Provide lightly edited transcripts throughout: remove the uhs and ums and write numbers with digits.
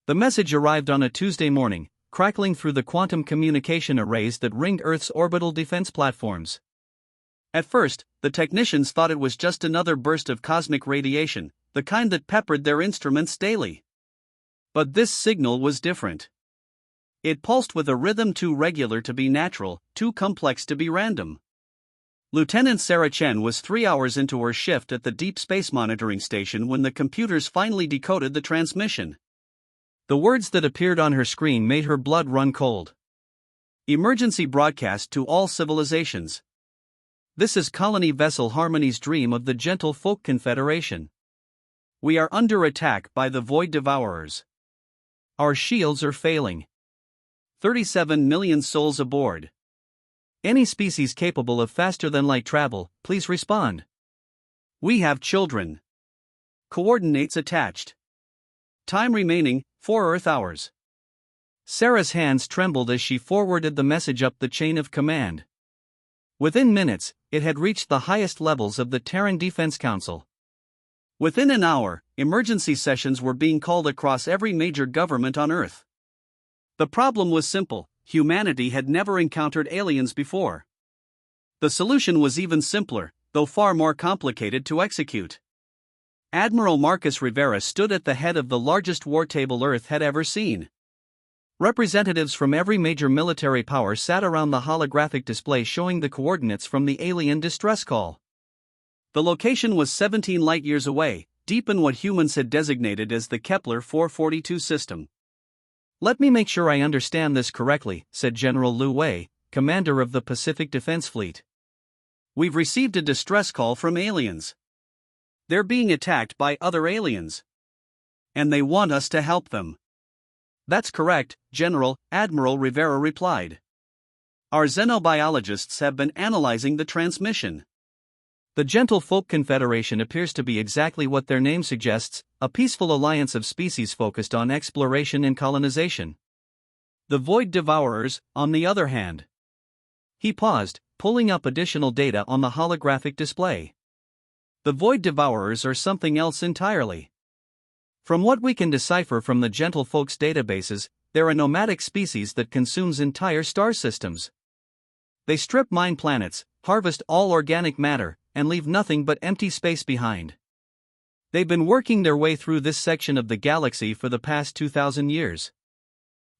The message arrived on a Tuesday morning, crackling through the quantum communication arrays that ringed Earth's orbital defense platforms. At first, the technicians thought it was just another burst of cosmic radiation, the kind that peppered their instruments daily. But this signal was different. It pulsed with a rhythm too regular to be natural, too complex to be random. Lieutenant Sarah Chen was 3 hours into her shift at the Deep Space Monitoring Station when the computers finally decoded the transmission. The words that appeared on her screen made her blood run cold. Emergency broadcast to all civilizations. This is Colony Vessel Harmony's dream of the Gentle Folk Confederation. We are under attack by the Void Devourers. Our shields are failing. 37 million souls aboard. Any species capable of faster-than-light travel, please respond. We have children. Coordinates attached. Time remaining, 4 Earth hours. Sarah's hands trembled as she forwarded the message up the chain of command. Within minutes, it had reached the highest levels of the Terran Defense Council. Within an hour, emergency sessions were being called across every major government on Earth. The problem was simple: humanity had never encountered aliens before. The solution was even simpler, though far more complicated to execute. Admiral Marcus Rivera stood at the head of the largest war table Earth had ever seen. Representatives from every major military power sat around the holographic display showing the coordinates from the alien distress call. The location was 17 light-years away, deep in what humans had designated as the Kepler 442 system. "Let me make sure I understand this correctly," said General Lu Wei, commander of the Pacific Defense Fleet. "We've received a distress call from aliens. They're being attacked by other aliens. And they want us to help them." "That's correct, General," Admiral Rivera replied. "Our xenobiologists have been analyzing the transmission. The Gentle Folk Confederation appears to be exactly what their name suggests, a peaceful alliance of species focused on exploration and colonization. The Void Devourers, on the other hand." He paused, pulling up additional data on the holographic display. "The Void Devourers are something else entirely. From what we can decipher from the Gentle Folks databases, they're a nomadic species that consumes entire star systems. They strip mine planets, harvest all organic matter, and leave nothing but empty space behind. They've been working their way through this section of the galaxy for the past 2,000 years.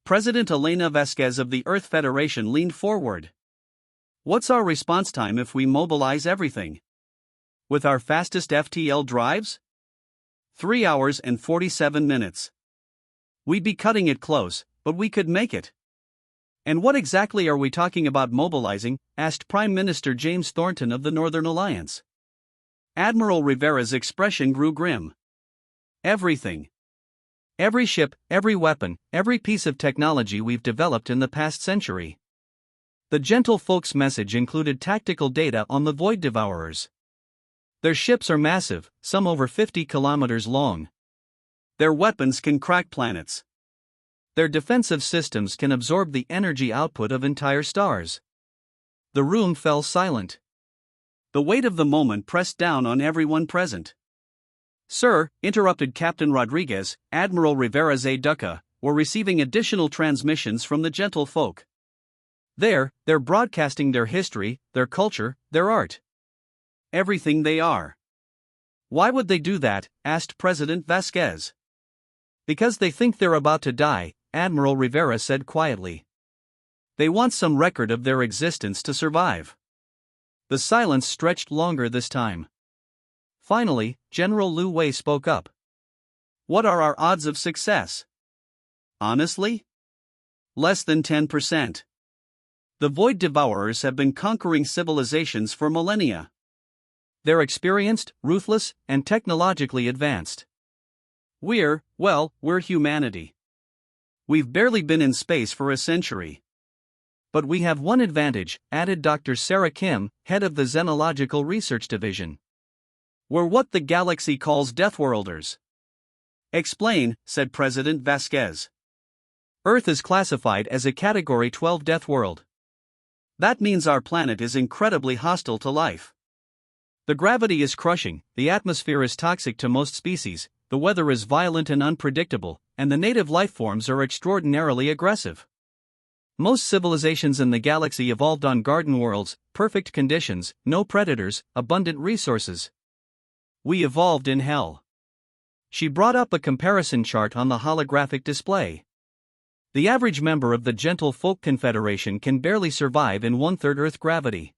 President Elena Vasquez of the Earth Federation leaned forward. "What's our response time if we mobilize everything? With our fastest FTL drives? 3 hours and 47 minutes. We'd be cutting it close, but we could make it." "And what exactly are we talking about mobilizing?" asked Prime Minister James Thornton of the Northern Alliance. Admiral Rivera's expression grew grim. "Everything. Every ship, every weapon, every piece of technology we've developed in the past century." The Gentle Folks message included tactical data on the Void Devourers. "Their ships are massive, some over 50 kilometers long. Their weapons can crack planets. Their defensive systems can absorb the energy output of entire stars." The room fell silent. The weight of the moment pressed down on everyone present. "Sir," interrupted Captain Rodriguez, "Admiral Rivera's aide-de-camp, we're receiving additional transmissions from the Gentle Folk. They're broadcasting their history, their culture, their art. Everything they are." "Why would they do that?" asked President Vasquez. "Because they think they're about to die," Admiral Rivera said quietly. "They want some record of their existence to survive." The silence stretched longer this time. Finally, General Lu Wei spoke up. "What are our odds of success?" "Honestly? Less than 10%. The Void Devourers have been conquering civilizations for millennia. They're experienced, ruthless, and technologically advanced. We're humanity. We've barely been in space for a century. But we have one advantage," added Dr. Sarah Kim, head of the Xenological Research Division. "We're what the galaxy calls Deathworlders." "Explain," said President Vasquez. "Earth is classified as a Category 12 Death World. That means our planet is incredibly hostile to life. The gravity is crushing, the atmosphere is toxic to most species, the weather is violent and unpredictable, and the native lifeforms are extraordinarily aggressive. Most civilizations in the galaxy evolved on garden worlds, perfect conditions, no predators, abundant resources. We evolved in hell. She brought up a comparison chart on the holographic display. The average member of the Gentle Folk Confederation can barely survive in 1/3 Earth gravity.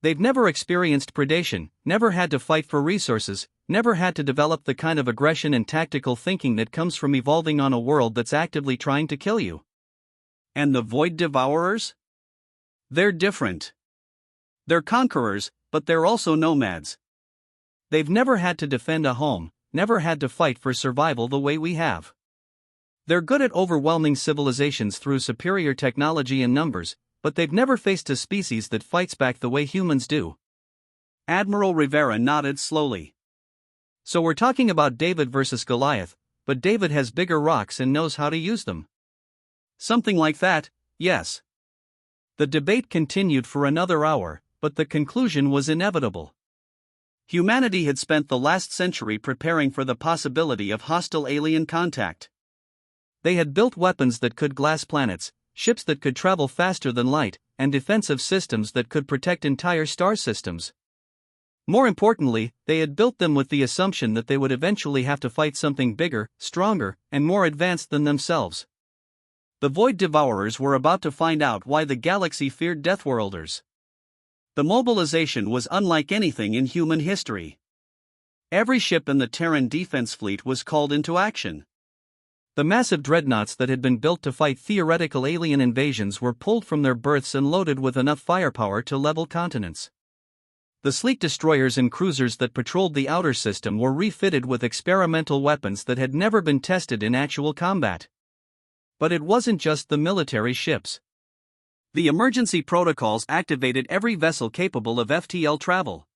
They've never experienced predation, never had to fight for resources, never had to develop the kind of aggression and tactical thinking that comes from evolving on a world that's actively trying to kill you. And the Void Devourers? They're different. They're conquerors, but they're also nomads. They've never had to defend a home, never had to fight for survival the way we have. They're good at overwhelming civilizations through superior technology and numbers, but they've never faced a species that fights back the way humans do. Admiral Rivera nodded slowly. So we're talking about David versus Goliath, but David has bigger rocks and knows how to use them. Something like that, yes. The debate continued for another hour, but the conclusion was inevitable. Humanity had spent the last century preparing for the possibility of hostile alien contact. They had built weapons that could glass planets, ships that could travel faster than light, and defensive systems that could protect entire star systems. More importantly, they had built them with the assumption that they would eventually have to fight something bigger, stronger, and more advanced than themselves. The Void Devourers were about to find out why the galaxy feared Deathworlders. The mobilization was unlike anything in human history. Every ship in the Terran defense fleet was called into action. The massive dreadnoughts that had been built to fight theoretical alien invasions were pulled from their berths and loaded with enough firepower to level continents. The sleek destroyers and cruisers that patrolled the outer system were refitted with experimental weapons that had never been tested in actual combat. But it wasn't just the military ships. The emergency protocols activated every vessel capable of FTL travel.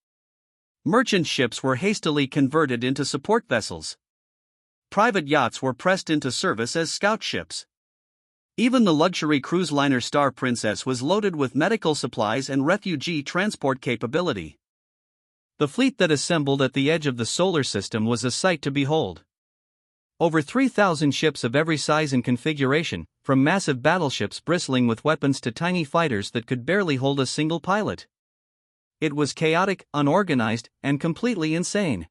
Merchant ships were hastily converted into support vessels. Private yachts were pressed into service as scout ships. Even the luxury cruise liner Star Princess was loaded with medical supplies and refugee transport capability. The fleet that assembled at the edge of the solar system was a sight to behold. Over 3,000 ships of every size and configuration, from massive battleships bristling with weapons to tiny fighters that could barely hold a single pilot. It was chaotic, unorganized, and completely insane.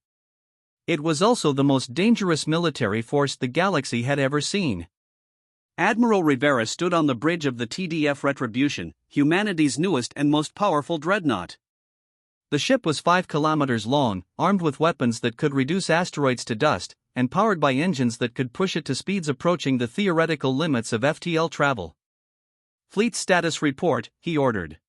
It was also the most dangerous military force the galaxy had ever seen. Admiral Rivera stood on the bridge of the TDF Retribution, humanity's newest and most powerful dreadnought. The ship was 5 kilometers long, armed with weapons that could reduce asteroids to dust, and powered by engines that could push it to speeds approaching the theoretical limits of FTL travel. "Fleet status report," he ordered.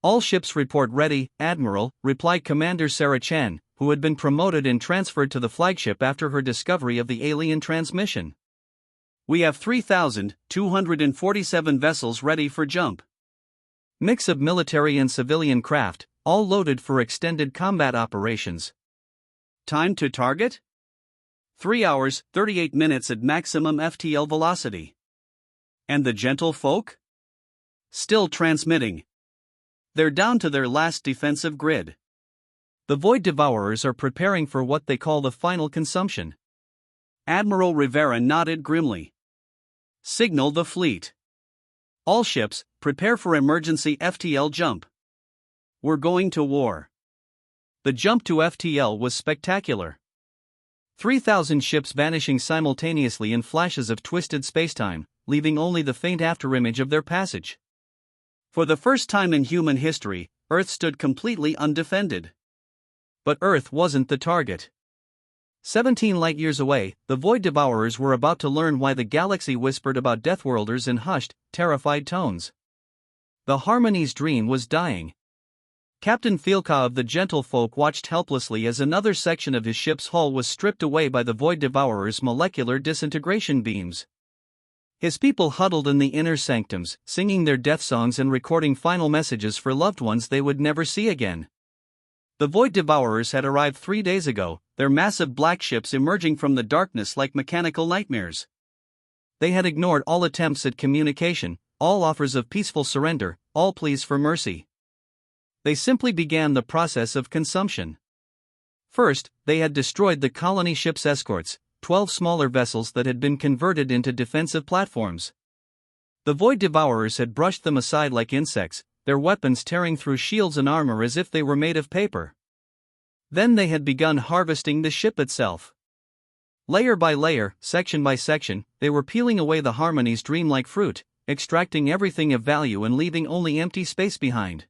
"All ships report ready, Admiral," replied Commander Sarah Chen, who had been promoted and transferred to the flagship after her discovery of the alien transmission. "We have 3,247 vessels ready for jump. Mix of military and civilian craft, all loaded for extended combat operations. Time to target? 3 hours, 38 minutes at maximum FTL velocity. And the Gentle Folk? Still transmitting. They're down to their last defensive grid. The Void Devourers are preparing for what they call the final consumption." Admiral Rivera nodded grimly. "Signal the fleet. All ships, prepare for emergency FTL jump. We're going to war." The jump to FTL was spectacular. 3,000 ships vanishing simultaneously in flashes of twisted spacetime, leaving only the faint afterimage of their passage. For the first time in human history, Earth stood completely undefended. But Earth wasn't the target. 17 light-years away, the Void Devourers were about to learn why the galaxy whispered about Deathworlders in hushed, terrified tones. The Harmony's dream was dying. Captain Fielka of the Gentle Folk watched helplessly as another section of his ship's hull was stripped away by the Void Devourers' molecular disintegration beams. His people huddled in the inner sanctums, singing their death songs and recording final messages for loved ones they would never see again. The Void Devourers had arrived 3 days ago, their massive black ships emerging from the darkness like mechanical nightmares. They had ignored all attempts at communication, all offers of peaceful surrender, all pleas for mercy. They simply began the process of consumption. First, they had destroyed the colony ship's escorts, 12 smaller vessels that had been converted into defensive platforms. The Void Devourers had brushed them aside like insects, their weapons tearing through shields and armor as if they were made of paper. Then they had begun harvesting the ship itself. Layer by layer, section by section, they were peeling away the Harmony's dreamlike fruit, extracting everything of value and leaving only empty space behind.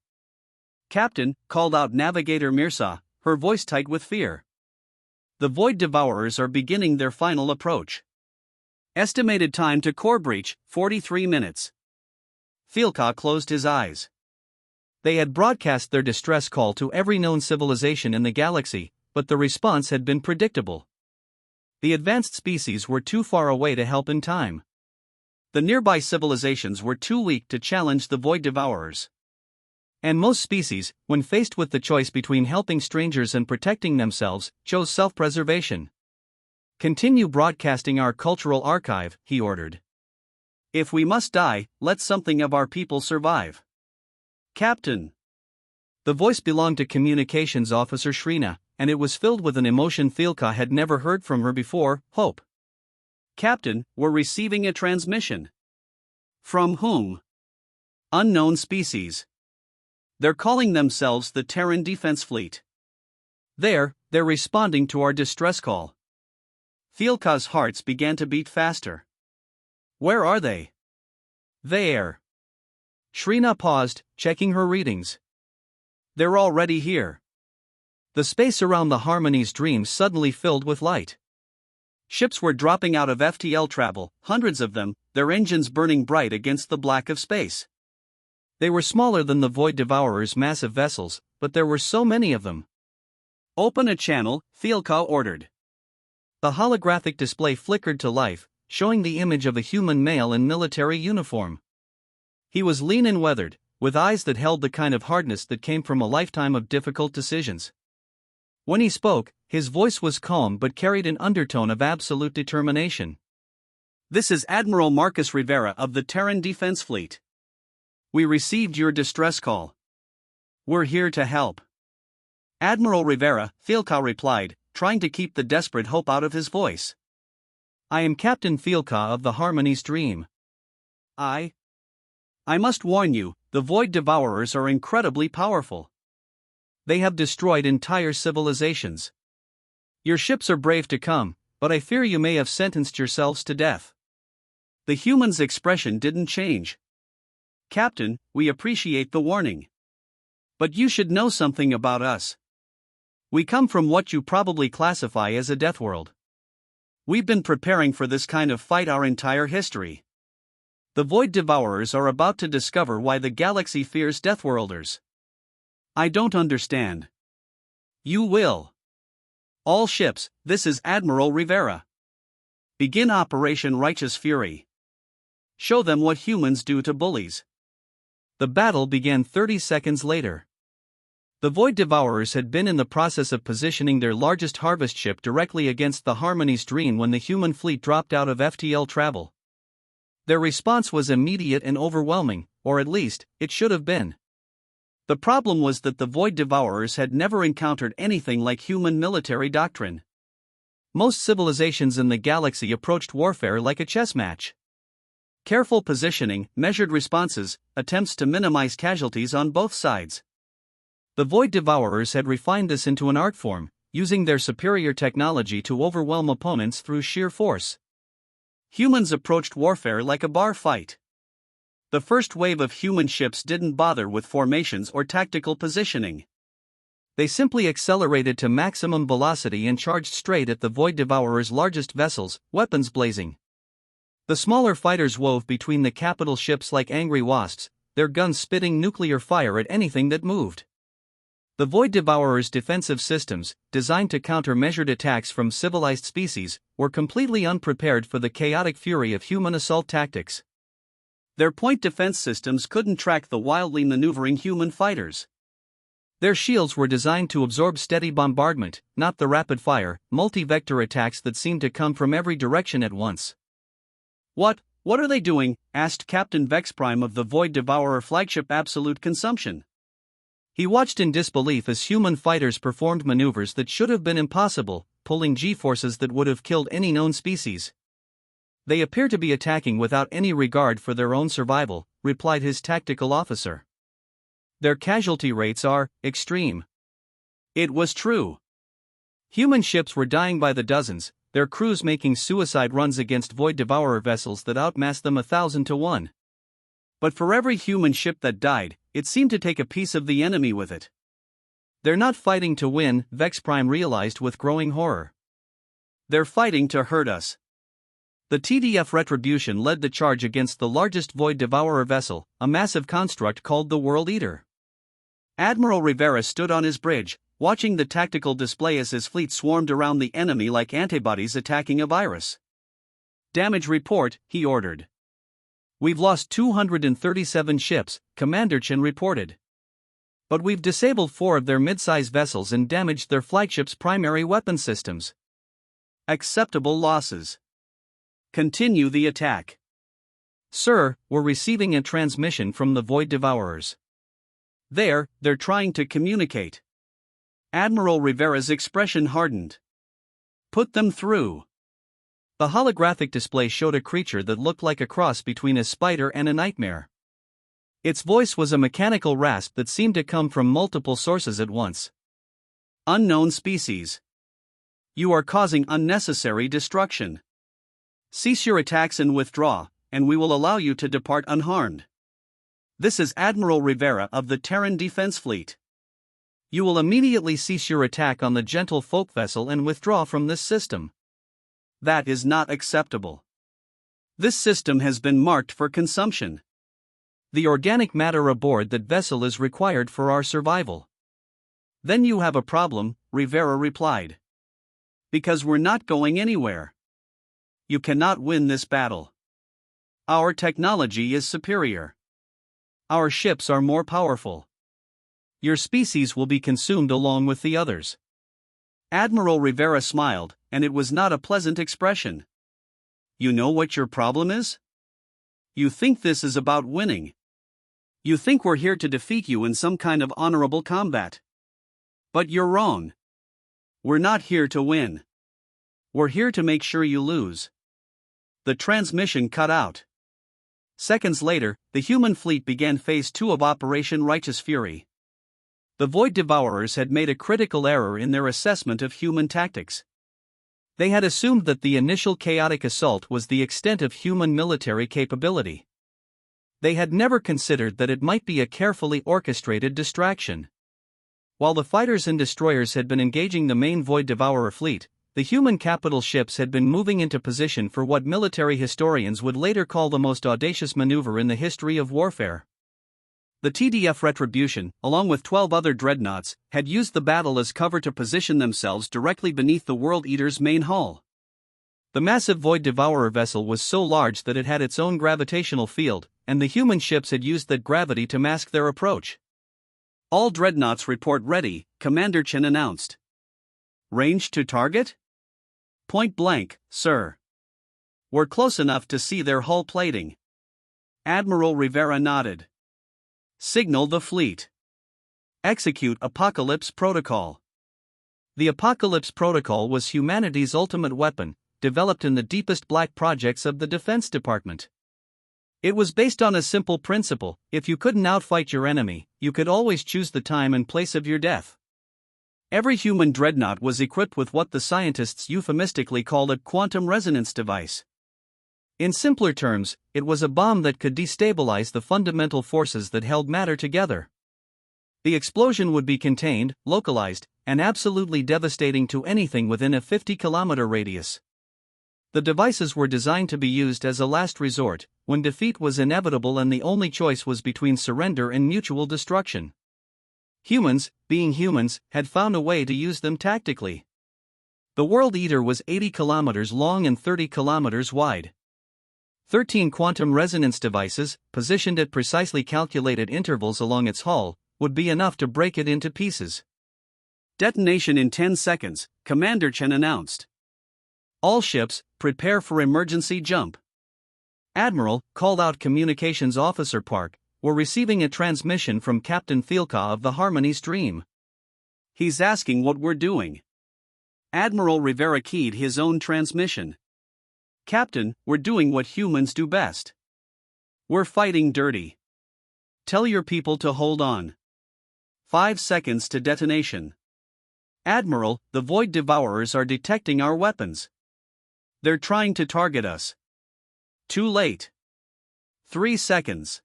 "Captain," called out Navigator Mirza, her voice tight with fear. "The Void Devourers are beginning their final approach. Estimated time to core breach, 43 minutes. Filka closed his eyes. They had broadcast their distress call to every known civilization in the galaxy, but the response had been predictable. The advanced species were too far away to help in time. The nearby civilizations were too weak to challenge the Void Devourers. And most species, when faced with the choice between helping strangers and protecting themselves, chose self-preservation. "Continue broadcasting our cultural archive," he ordered. "If we must die, let something of our people survive." "Captain." The voice belonged to Communications Officer Shrina, and it was filled with an emotion Filka had never heard from her before: hope. "Captain, we're receiving a transmission." "From whom?" "Unknown species. They're calling themselves the Terran Defense Fleet. They're responding to our distress call." Filka's hearts began to beat faster. "Where are they?" "There." Shrina paused, checking her readings. "They're already here." The space around the Harmony's dream suddenly filled with light. Ships were dropping out of FTL travel, hundreds of them, their engines burning bright against the black of space. They were smaller than the Void Devourers' massive vessels, but there were so many of them. "Open a channel," Filka ordered. The holographic display flickered to life, showing the image of a human male in military uniform. He was lean and weathered, with eyes that held the kind of hardness that came from a lifetime of difficult decisions. When he spoke, his voice was calm but carried an undertone of absolute determination. "This is Admiral Marcus Rivera of the Terran Defense Fleet. We received your distress call. We're here to help." "Admiral Rivera," Filka replied, trying to keep the desperate hope out of his voice. "I am Captain Filka of the Harmony's Dream. I must warn you, the Void Devourers are incredibly powerful. They have destroyed entire civilizations. Your ships are brave to come, but I fear you may have sentenced yourselves to death." The human's expression didn't change. "Captain, we appreciate the warning. But you should know something about us. We come from what you probably classify as a death world. We've been preparing for this kind of fight our entire history. The Void Devourers are about to discover why the galaxy fears Deathworlders." "I don't understand." "You will. All ships, this is Admiral Rivera. Begin Operation Righteous Fury. Show them what humans do to bullies." The battle began 30 seconds later. The Void Devourers had been in the process of positioning their largest harvest ship directly against the Harmony's Dream when the human fleet dropped out of FTL travel. Their response was immediate and overwhelming, or at least, it should have been. The problem was that the Void Devourers had never encountered anything like human military doctrine. Most civilizations in the galaxy approached warfare like a chess match. Careful positioning, measured responses, attempts to minimize casualties on both sides. The Void Devourers had refined this into an art form, using their superior technology to overwhelm opponents through sheer force. Humans approached warfare like a bar fight. The first wave of human ships didn't bother with formations or tactical positioning. They simply accelerated to maximum velocity and charged straight at the Void Devourers' largest vessels, weapons blazing. The smaller fighters wove between the capital ships like angry wasps, their guns spitting nuclear fire at anything that moved. The Void Devourers' defensive systems, designed to counter measured attacks from civilized species, were completely unprepared for the chaotic fury of human assault tactics. Their point defense systems couldn't track the wildly maneuvering human fighters. Their shields were designed to absorb steady bombardment, not the rapid-fire, multi-vector attacks that seemed to come from every direction at once. What are they doing?" asked Captain Vex Prime of the Void Devourer flagship Absolute Consumption. He watched in disbelief as human fighters performed maneuvers that should have been impossible, pulling G-forces that would have killed any known species. They appear to be attacking without any regard for their own survival, replied his tactical officer. Their casualty rates are extreme. It was true. Human ships were dying by the dozens, their crews making suicide runs against Void Devourer vessels that outmassed them 1,000 to 1. But for every human ship that died, it seemed to take a piece of the enemy with it. They're not fighting to win, Vex Prime realized with growing horror. They're fighting to hurt us. The TDF Retribution led the charge against the largest Void Devourer vessel, a massive construct called the World Eater. Admiral Rivera stood on his bridge, watching the tactical display as his fleet swarmed around the enemy like antibodies attacking a virus. Damage report, he ordered. We've lost 237 ships, Commander Chen reported. But we've disabled 4 of their mid-size vessels and damaged their flagship's primary weapon systems. Acceptable losses. Continue the attack. Sir, we're receiving a transmission from the Void Devourers. They're trying to communicate. Admiral Rivera's expression hardened. Put them through. The holographic display showed a creature that looked like a cross between a spider and a nightmare. Its voice was a mechanical rasp that seemed to come from multiple sources at once. Unknown species. You are causing unnecessary destruction. Cease your attacks and withdraw, and we will allow you to depart unharmed. This is Admiral Rivera of the Terran Defense Fleet. You will immediately cease your attack on the Gentle Folk vessel and withdraw from this system. That is not acceptable. This system has been marked for consumption. The organic matter aboard that vessel is required for our survival. Then you have a problem, Rivera replied. Because we're not going anywhere. You cannot win this battle. Our technology is superior. Our ships are more powerful. Your species will be consumed along with the others. Admiral Rivera smiled, and it was not a pleasant expression. You know what your problem is? You think this is about winning. You think we're here to defeat you in some kind of honorable combat. But you're wrong. We're not here to win. We're here to make sure you lose. The transmission cut out. Seconds later, the human fleet began Phase 2 of Operation Righteous Fury. The Void Devourers had made a critical error in their assessment of human tactics. They had assumed that the initial chaotic assault was the extent of human military capability. They had never considered that it might be a carefully orchestrated distraction. While the fighters and destroyers had been engaging the main Void Devourer fleet, the human capital ships had been moving into position for what military historians would later call the most audacious maneuver in the history of warfare. The TDF Retribution, along with 12 other dreadnoughts, had used the battle as cover to position themselves directly beneath the World Eater's main hull. The massive Void Devourer vessel was so large that it had its own gravitational field, and the human ships had used that gravity to mask their approach. All dreadnoughts report ready, Commander Chen announced. Range to target? Point blank, sir. We're close enough to see their hull plating. Admiral Rivera nodded. Signal the fleet. Execute Apocalypse Protocol. The Apocalypse Protocol was humanity's ultimate weapon, developed in the deepest black projects of the Defense Department. It was based on a simple principle: if you couldn't outfight your enemy, you could always choose the time and place of your death. Every human dreadnought was equipped with what the scientists euphemistically called a quantum resonance device. In simpler terms, it was a bomb that could destabilize the fundamental forces that held matter together. The explosion would be contained, localized, and absolutely devastating to anything within a 50-kilometer radius. The devices were designed to be used as a last resort, when defeat was inevitable and the only choice was between surrender and mutual destruction. Humans, being humans, had found a way to use them tactically. The World Eater was 80 kilometers long and 30 kilometers wide. 13 quantum resonance devices, positioned at precisely calculated intervals along its hull, would be enough to break it into pieces. Detonation in 10 seconds, Commander Chen announced. All ships, prepare for emergency jump. Admiral, called out Communications Officer Park, were receiving a transmission from Captain Thielka of the Harmony Stream. He's asking what we're doing. Admiral Rivera keyed his own transmission. "Captain, we're doing what humans do best. We're fighting dirty. Tell your people to hold on. 5 seconds to detonation. Admiral, the Void Devourers are detecting our weapons. They're trying to target us. Too late. 3 seconds.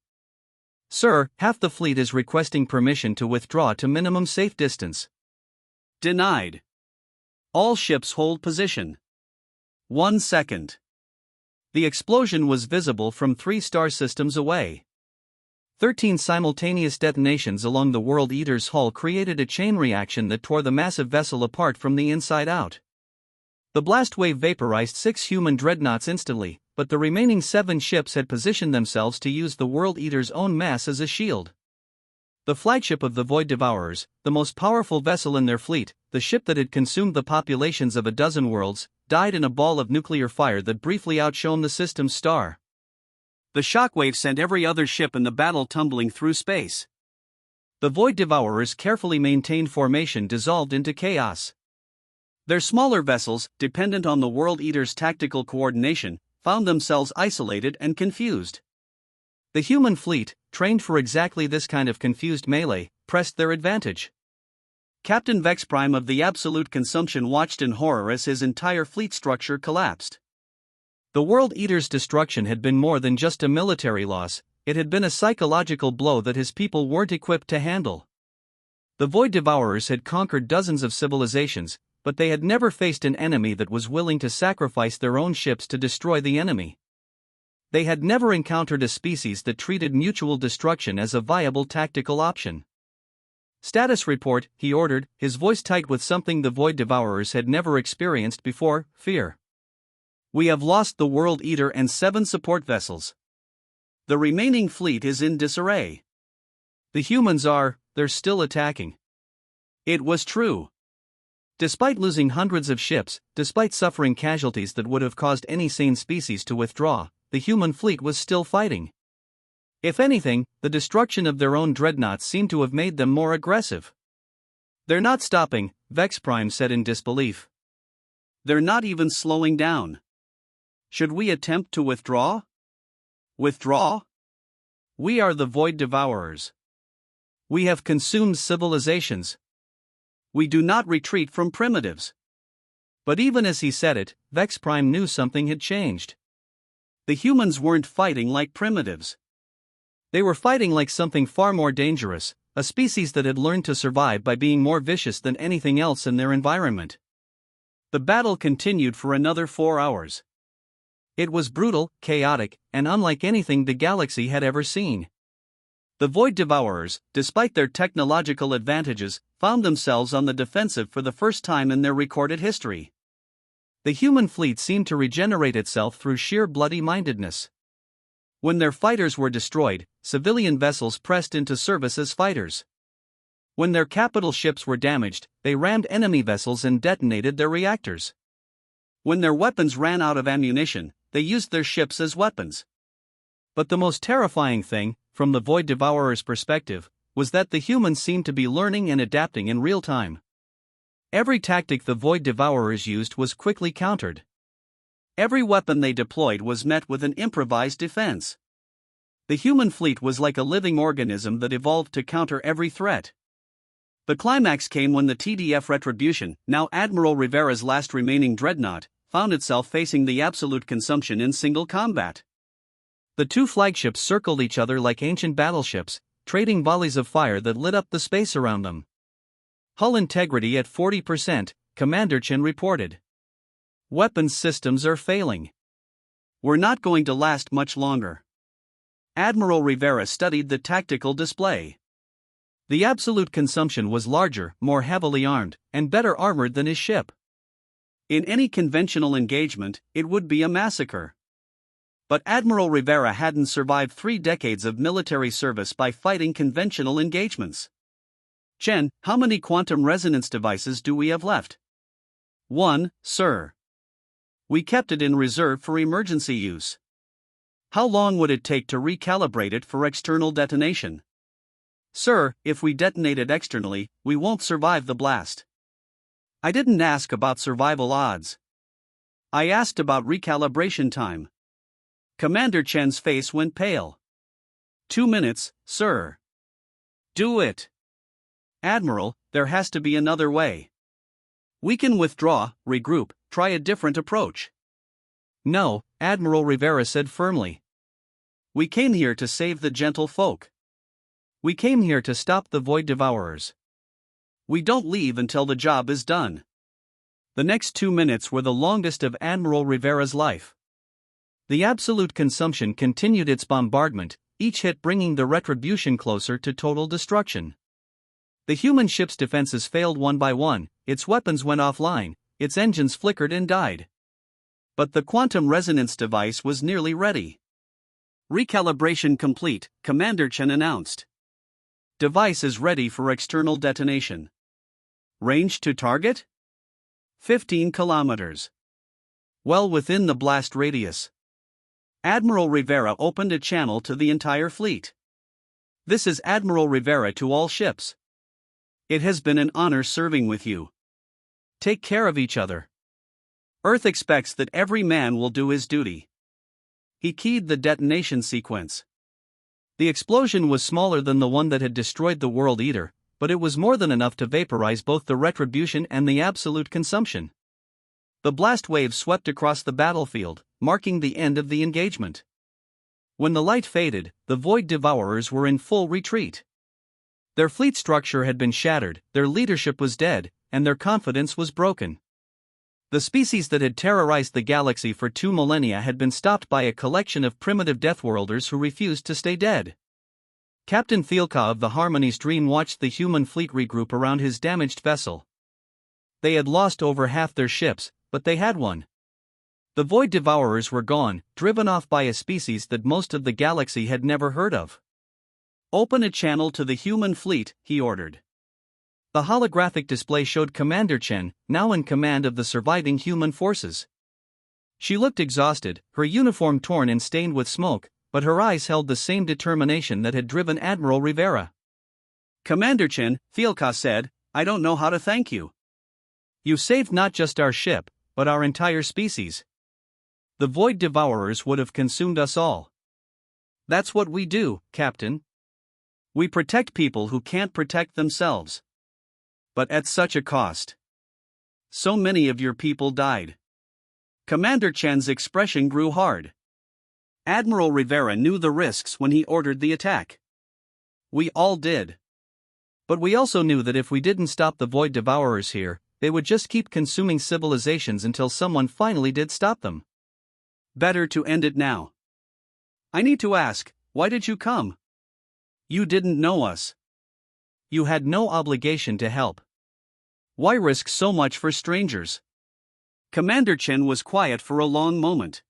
Sir, half the fleet is requesting permission to withdraw to minimum safe distance. Denied. All ships hold position. 1 second. The explosion was visible from 3 star systems away. 13 simultaneous detonations along the World Eater's hull created a chain reaction that tore the massive vessel apart from the inside out. The blast wave vaporized 6 human dreadnoughts instantly, but the remaining 7 ships had positioned themselves to use the World Eater's own mass as a shield. The flagship of the Void Devourers, the most powerful vessel in their fleet, the ship that had consumed the populations of a dozen worlds, died in a ball of nuclear fire that briefly outshone the system's star. The shockwave sent every other ship in the battle tumbling through space. The Void Devourers' carefully maintained formation dissolved into chaos. Their smaller vessels, dependent on the World Eater's tactical coordination, found themselves isolated and confused. The human fleet, trained for exactly this kind of confused melee, pressed their advantage. Captain Vex Prime of the Absolute Consumption watched in horror as his entire fleet structure collapsed. The World Eater's destruction had been more than just a military loss, it had been a psychological blow that his people weren't equipped to handle. The Void Devourers had conquered dozens of civilizations, but they had never faced an enemy that was willing to sacrifice their own ships to destroy the enemy. They had never encountered a species that treated mutual destruction as a viable tactical option. "Status report," he ordered, his voice tight with something the Void Devourers had never experienced before: fear. "We have lost the World Eater and 7 support vessels. The remaining fleet is in disarray. The humans they're still attacking." It was true. Despite losing hundreds of ships, despite suffering casualties that would have caused any sane species to withdraw, the human fleet was still fighting. If anything, the destruction of their own dreadnoughts seemed to have made them more aggressive. "They're not stopping," Vex Prime said in disbelief. "They're not even slowing down. Should we attempt to withdraw?" "Withdraw? We are the Void Devourers. We have consumed civilizations. We do not retreat from primitives." But even as he said it, Vex Prime knew something had changed. The humans weren't fighting like primitives. They were fighting like something far more dangerous, a species that had learned to survive by being more vicious than anything else in their environment. The battle continued for another 4 hours. It was brutal, chaotic, and unlike anything the galaxy had ever seen. The Void Devourers, despite their technological advantages, found themselves on the defensive for the first time in their recorded history. The human fleet seemed to regenerate itself through sheer bloody-mindedness. When their fighters were destroyed, civilian vessels pressed into service as fighters. When their capital ships were damaged, they rammed enemy vessels and detonated their reactors. When their weapons ran out of ammunition, they used their ships as weapons. But the most terrifying thing, from the Void Devourer's perspective, was that the humans seemed to be learning and adapting in real time. Every tactic the Void Devourers used was quickly countered. Every weapon they deployed was met with an improvised defense. The human fleet was like a living organism that evolved to counter every threat. The climax came when the TDF Retribution, now Admiral Rivera's last remaining dreadnought, found itself facing the Absolute Consumption in single combat. The 2 flagships circled each other like ancient battleships, trading volleys of fire that lit up the space around them. "Hull integrity at 40%, Commander Chen reported. Weapons systems are failing. We're not going to last much longer." Admiral Rivera studied the tactical display. The Absolute Consumption was larger, more heavily armed, and better armored than his ship. In any conventional engagement, it would be a massacre. But Admiral Rivera hadn't survived 3 decades of military service by fighting conventional engagements. "Chen, how many quantum resonance devices do we have left?" "1, sir. We kept it in reserve for emergency use." "How long would it take to recalibrate it for external detonation?" "Sir, if we detonate it externally, we won't survive the blast." I didn't ask about survival odds. I asked about recalibration time. Commander Chen's face went pale. 2 minutes, sir. Do it. Admiral, there has to be another way. We can withdraw, regroup, try a different approach. No, Admiral Rivera said firmly. We came here to save the gentle folk. We came here to stop the Void Devourers. We don't leave until the job is done. The next 2 minutes were the longest of Admiral Rivera's life. The absolute consumption continued its bombardment, each hit bringing the retribution closer to total destruction. The human ship's defenses failed one by one, its weapons went offline, its engines flickered and died. But the quantum resonance device was nearly ready. Recalibration complete, Commander Chen announced. Device is ready for external detonation. Range to target? 15 kilometers. Well within the blast radius. Admiral Rivera opened a channel to the entire fleet. This is Admiral Rivera to all ships. It has been an honor serving with you. Take care of each other. Earth expects that every man will do his duty. He keyed the detonation sequence. The explosion was smaller than the one that had destroyed the World Eater, but it was more than enough to vaporize both the retribution and the absolute consumption. The blast wave swept across the battlefield, marking the end of the engagement. When the light faded, the Void Devourers were in full retreat. Their fleet structure had been shattered, their leadership was dead, and their confidence was broken. The species that had terrorized the galaxy for 2 millennia had been stopped by a collection of primitive Deathworlders who refused to stay dead. Captain Thielka of the Harmony's Dream watched the human fleet regroup around his damaged vessel. They had lost over half their ships, but they had won. The Void Devourers were gone, driven off by a species that most of the galaxy had never heard of. Open a channel to the human fleet, he ordered. The holographic display showed Commander Chen, now in command of the surviving human forces. She looked exhausted, her uniform torn and stained with smoke, but her eyes held the same determination that had driven Admiral Rivera. Commander Chen, Thielka said, I don't know how to thank you. You saved not just our ship, but our entire species. The Void Devourers would have consumed us all. That's what we do, Captain. We protect people who can't protect themselves. But at such a cost. So many of your people died. Commander Chen's expression grew hard. Admiral Rivera knew the risks when he ordered the attack. We all did. But we also knew that if we didn't stop the Void Devourers here, they would just keep consuming civilizations until someone finally did stop them. Better to end it now. I need to ask, why did you come? You didn't know us. You had no obligation to help. Why risk so much for strangers? Commander Chen was quiet for a long moment.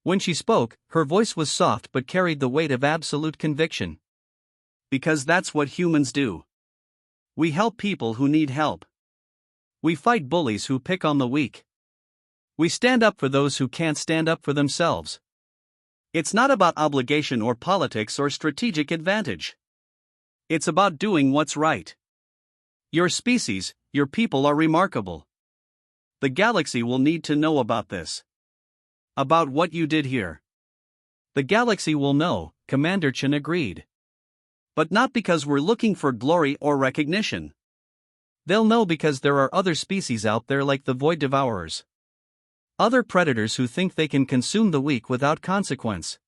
When she spoke, her voice was soft but carried the weight of absolute conviction. Because that's what humans do. We help people who need help. We fight bullies who pick on the weak. We stand up for those who can't stand up for themselves. It's not about obligation or politics or strategic advantage. It's about doing what's right. Your species, your people are remarkable. The galaxy will need to know about this. About what you did here. The galaxy will know, Commander Chen agreed. But not because we're looking for glory or recognition. They'll know because there are other species out there like the Void Devourers. Other predators who think they can consume the weak without consequence.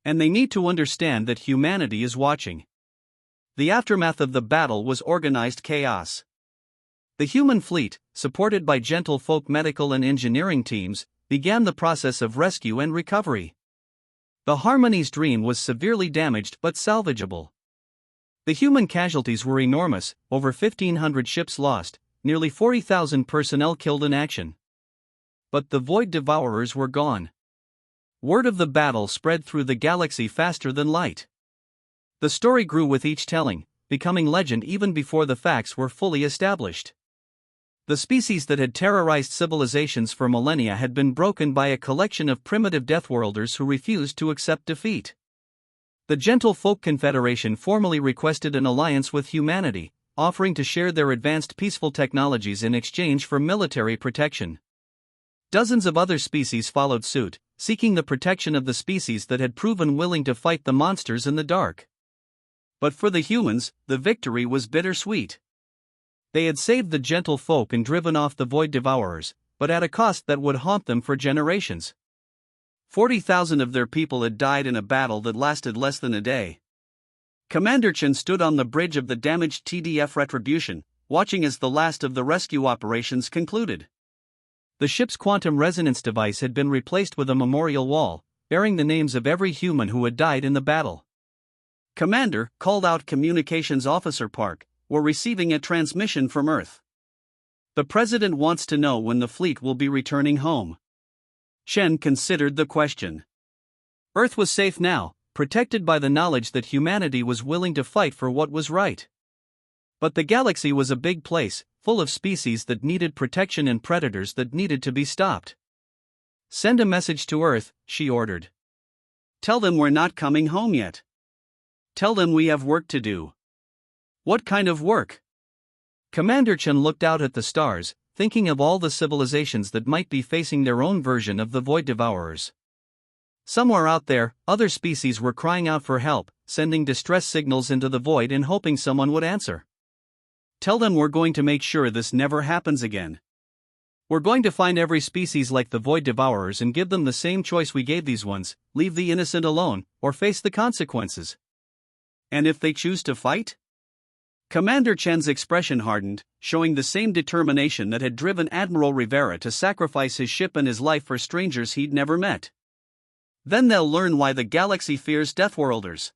And they need to understand that humanity is watching. The aftermath of the battle was organized chaos. The human fleet, supported by gentle folk medical and engineering teams, began the process of rescue and recovery. The Harmony's Dream was severely damaged but salvageable. The human casualties were enormous, over 1,500 ships lost, nearly 40,000 personnel killed in action. But the Void Devourers were gone. Word of the battle spread through the galaxy faster than light. The story grew with each telling, becoming legend even before the facts were fully established. The species that had terrorized civilizations for millennia had been broken by a collection of primitive Deathworlders who refused to accept defeat. The Gentle Folk Confederation formally requested an alliance with humanity, offering to share their advanced peaceful technologies in exchange for military protection. Dozens of other species followed suit, seeking the protection of the species that had proven willing to fight the monsters in the dark. But for the humans, the victory was bittersweet. They had saved the gentle folk and driven off the void devourers, but at a cost that would haunt them for generations. 40,000 of their people had died in a battle that lasted less than a day. Commander Chen stood on the bridge of the damaged TDF Retribution, watching as the last of the rescue operations concluded. The ship's quantum resonance device had been replaced with a memorial wall, bearing the names of every human who had died in the battle. Commander, called out Communications Officer Park, were receiving a transmission from Earth. The President wants to know when the fleet will be returning home. Chen considered the question. Earth was safe now, protected by the knowledge that humanity was willing to fight for what was right. But the galaxy was a big place, full of species that needed protection and predators that needed to be stopped. Send a message to Earth, she ordered. Tell them we're not coming home yet. Tell them we have work to do. What kind of work? Commander Chen looked out at the stars, thinking of all the civilizations that might be facing their own version of the void devourers. Somewhere out there, other species were crying out for help, sending distress signals into the void and hoping someone would answer. Tell them we're going to make sure this never happens again. We're going to find every species like the void devourers and give them the same choice we gave these ones: leave the innocent alone, or face the consequences. And if they choose to fight? Commander Chen's expression hardened, showing the same determination that had driven Admiral Rivera to sacrifice his ship and his life for strangers he'd never met. Then they'll learn why the galaxy fears Deathworlders.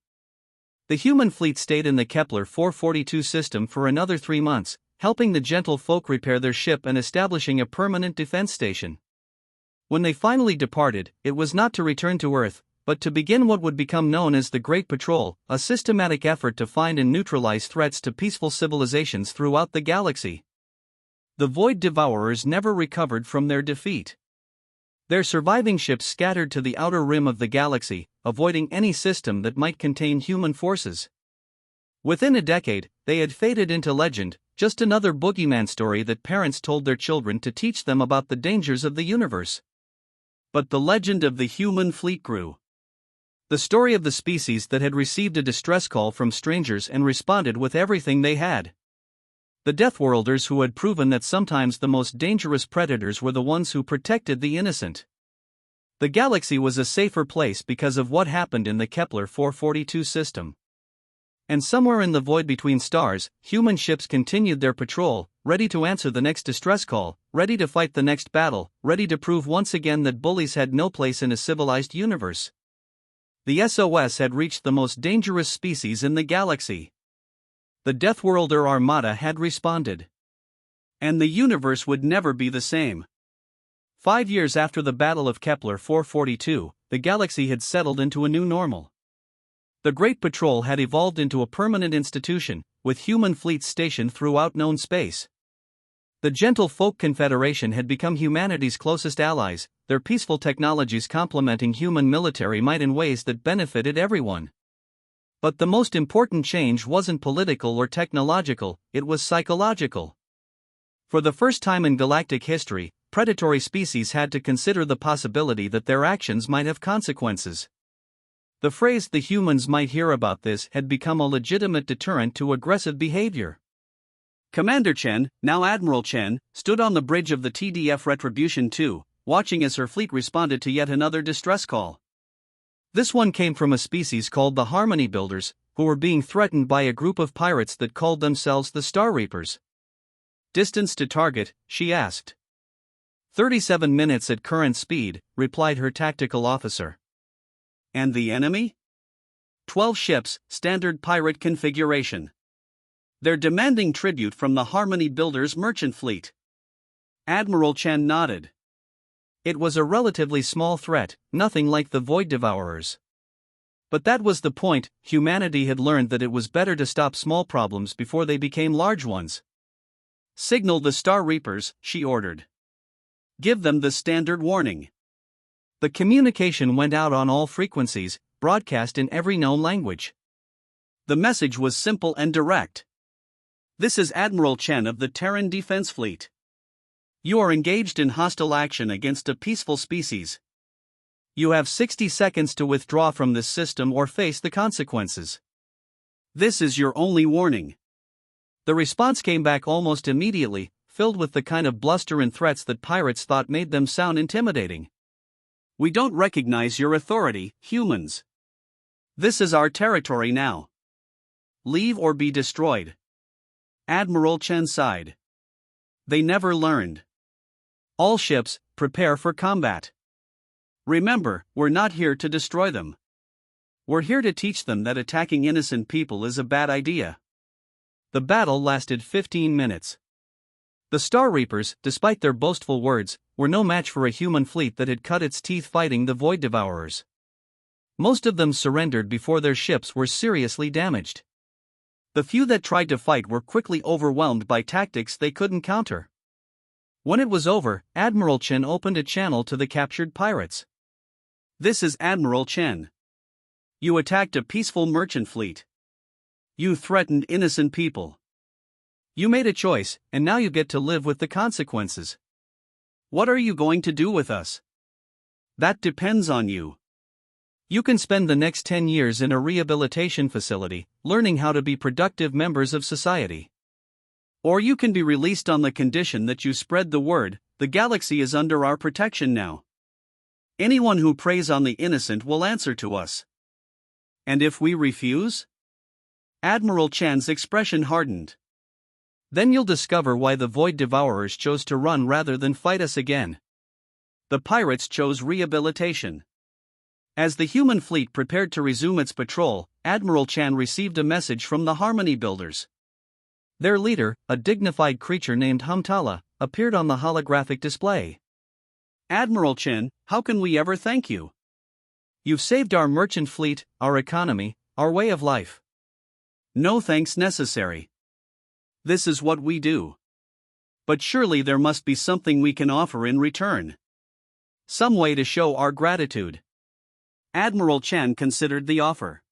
The human fleet stayed in the Kepler 442 system for another 3 months, helping the gentle folk repair their ship and establishing a permanent defense station. When they finally departed, it was not to return to Earth, but to begin what would become known as the Great Patrol, a systematic effort to find and neutralize threats to peaceful civilizations throughout the galaxy. The Void Devourers never recovered from their defeat. Their surviving ships scattered to the outer rim of the galaxy, avoiding any system that might contain human forces. Within a decade, they had faded into legend, just another boogeyman story that parents told their children to teach them about the dangers of the universe. But the legend of the human fleet grew. The story of the species that had received a distress call from strangers and responded with everything they had. The Deathworlders who had proven that sometimes the most dangerous predators were the ones who protected the innocent. The galaxy was a safer place because of what happened in the Kepler 442 system. And somewhere in the void between stars, human ships continued their patrol, ready to answer the next distress call, ready to fight the next battle, ready to prove once again that bullies had no place in a civilized universe. The SOS had reached the most dangerous species in the galaxy. The Deathworlder Armada had responded. And the universe would never be the same. 5 years after the Battle of Kepler 442, the galaxy had settled into a new normal. The Great Patrol had evolved into a permanent institution, with human fleets stationed throughout known space. The Gentle Folk Confederation had become humanity's closest allies, their peaceful technologies complementing human military might in ways that benefited everyone. But the most important change wasn't political or technological, it was psychological. For the first time in galactic history, predatory species had to consider the possibility that their actions might have consequences. The phrase "the humans might hear about this" had become a legitimate deterrent to aggressive behavior. Commander Chen, now Admiral Chen, stood on the bridge of the TDF Retribution 2, watching as her fleet responded to yet another distress call. This one came from a species called the Harmony Builders, who were being threatened by a group of pirates that called themselves the Star Reapers. "Distance to target?" she asked. 37 minutes at current speed, replied her tactical officer. And the enemy? 12 ships, standard pirate configuration. They're demanding tribute from the Harmony Builders merchant fleet. Admiral Chen nodded. It was a relatively small threat, nothing like the Void Devourers. But that was the point, humanity had learned that it was better to stop small problems before they became large ones. "Signal the Star Reapers," she ordered. "Give them the standard warning." The communication went out on all frequencies, broadcast in every known language. The message was simple and direct. This is Admiral Chen of the Terran Defense Fleet. You are engaged in hostile action against a peaceful species. You have 60 seconds to withdraw from this system or face the consequences. This is your only warning. The response came back almost immediately, filled with the kind of bluster and threats that pirates thought made them sound intimidating. We don't recognize your authority, humans. This is our territory now. Leave or be destroyed. Admiral Chen sighed. They never learned. All ships, prepare for combat. Remember, we're not here to destroy them. We're here to teach them that attacking innocent people is a bad idea. The battle lasted 15 minutes. The Star Reapers, despite their boastful words, were no match for a human fleet that had cut its teeth fighting the Void Devourers. Most of them surrendered before their ships were seriously damaged. The few that tried to fight were quickly overwhelmed by tactics they couldn't counter. When it was over, Admiral Chen opened a channel to the captured pirates. This is Admiral Chen. You attacked a peaceful merchant fleet. You threatened innocent people. You made a choice, and now you get to live with the consequences. What are you going to do with us? That depends on you. You can spend the next 10 years in a rehabilitation facility, learning how to be productive members of society. Or you can be released on the condition that you spread the word, the galaxy is under our protection now. Anyone who preys on the innocent will answer to us. And if we refuse? Admiral Chan's expression hardened. Then you'll discover why the Void Devourers chose to run rather than fight us again. The pirates chose rehabilitation. As the human fleet prepared to resume its patrol, Admiral Chen received a message from the Harmony Builders. Their leader, a dignified creature named Humtala, appeared on the holographic display. Admiral Chen, how can we ever thank you? You've saved our merchant fleet, our economy, our way of life. No thanks necessary. This is what we do. But surely there must be something we can offer in return. Some way to show our gratitude. Admiral Chen considered the offer.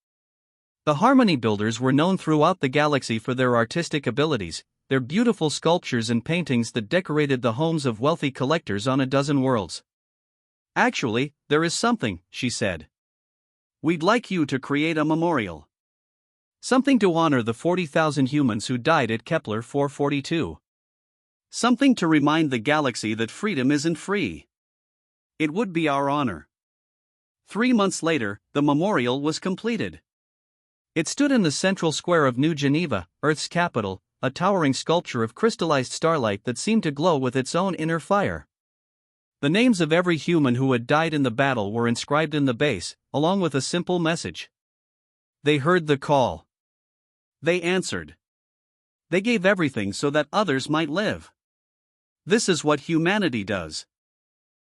The Harmony Builders were known throughout the galaxy for their artistic abilities, their beautiful sculptures and paintings that decorated the homes of wealthy collectors on a dozen worlds. Actually, there is something, she said. We'd like you to create a memorial. Something to honor the 40,000 humans who died at Kepler 442. Something to remind the galaxy that freedom isn't free. It would be our honor. 3 months later, the memorial was completed. It stood in the central square of New Geneva, Earth's capital, a towering sculpture of crystallized starlight that seemed to glow with its own inner fire. The names of every human who had died in the battle were inscribed in the base, along with a simple message. They heard the call. They answered. They gave everything so that others might live. This is what humanity does.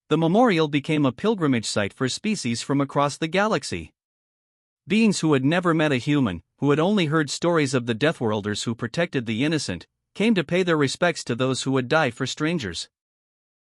The memorial became a pilgrimage site for species from across the galaxy. Beings who had never met a human, who had only heard stories of the Deathworlders who protected the innocent, came to pay their respects to those who would die for strangers.